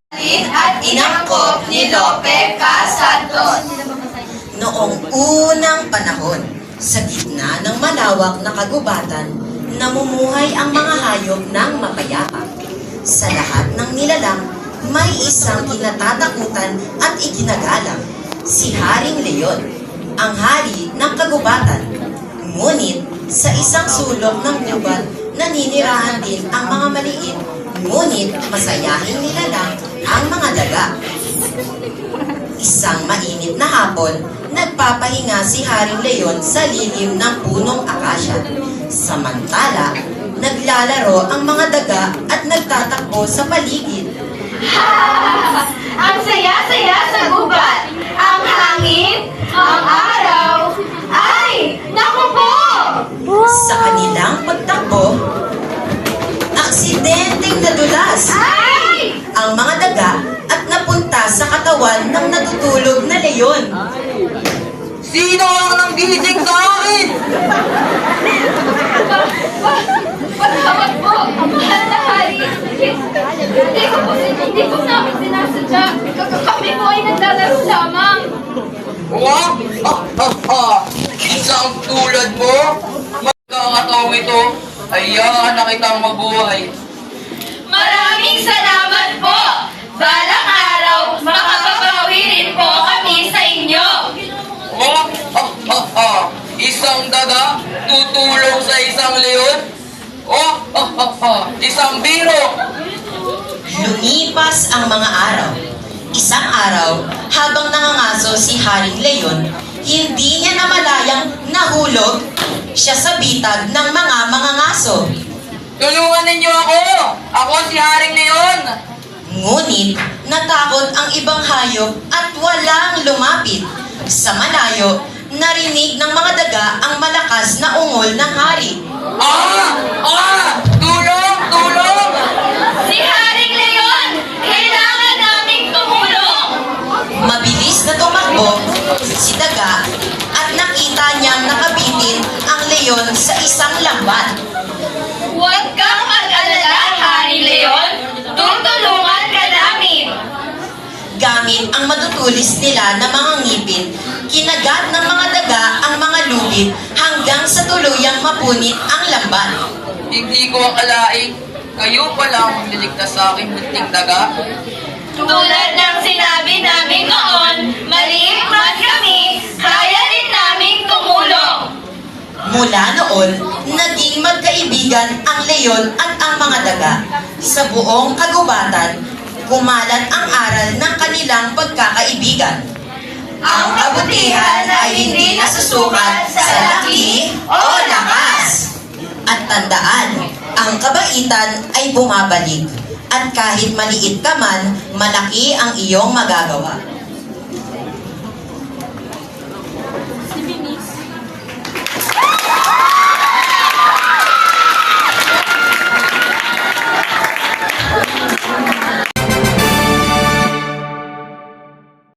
At inangkop ni Lope Casantos. Noong unang panahon, sa gitna ng malawak na kagubatan, namumuhay ang mga hayop ng mapayapa. Sa lahat ng nilalang, may isang kinatatakutan at ikinagalang, si Haring Leon, ang hari ng kagubatan. Ngunit sa isang sulok ng gubat, naninirahan din ang mga maliit, ngunit masayahing nilalang ang mga daga. Isang mainit na hapon, nagpapahinga si Haring Leon sa lilim ng punong akasya. Samantala, naglalaro ang mga daga at nagtatakbo sa paligid. Ha! Ang saya-saya sa gubat! Ang hangin, ang araw, ay! Naku po! Sa kanilang pagtakbo, aksidenteng nadulas Ay! ang mga daga at napunta sa katawan ng natutulog na leon. Sino ang nanggising sa akin? Patawad po! Mahal na hari! Hindi ko namin sinasadya. Kami po ay naglalaro lamang. Isang tulad mo? Magkakataong ito, hayaan na kitang mabuhay. Maraming salamat po! Balang araw, makababawi rin po kami sa inyo. Isang daga tutulong sa isang leon? Isang biro! Lumipas ang mga araw. Isang araw, habang nangangaso si Haring Leon, hindi niya namalayang nahulog siya sa bitag ng mga mangangaso. Tulungan ninyo ako! Ako si Haring Leon! Ngunit natakot ang ibang hayop at walang lumapit. Sa malayo, narinig ng mga daga ang malakas na ungol ng hari. Tulong! Tulong! Si Haring Leon, kailangan naming tumulong. Mabilis na tumakbo si daga at nakita niyang nakabitin ang leon sa isang lambat. Huwag kang mag-alala, Haring Leon. Tutulungan ka namin. Gamit ang matutulis nila na mga ngipin, kinagat ng mga daga ang mga lubid hanggang sa tuluyang mapunit ang lambat. Hindi ko akalaing kayo pala ang niligtas sa akin munting daga. Tulad ng sinabi namin noon, maliit man kami, kaya din naming tumulong. Mula noon, naging magkaibigan ang leon at ang mga daga. Sa buong kagubatan, kumalat ang aral ng kanilang pagkakaibigan. Ang kabutihan ay hindi nasusukat sa laki o lakas. At tandaan, ang kabaitan ay bumabalik. At kahit maliit ka man, malaki ang iyong magagawa.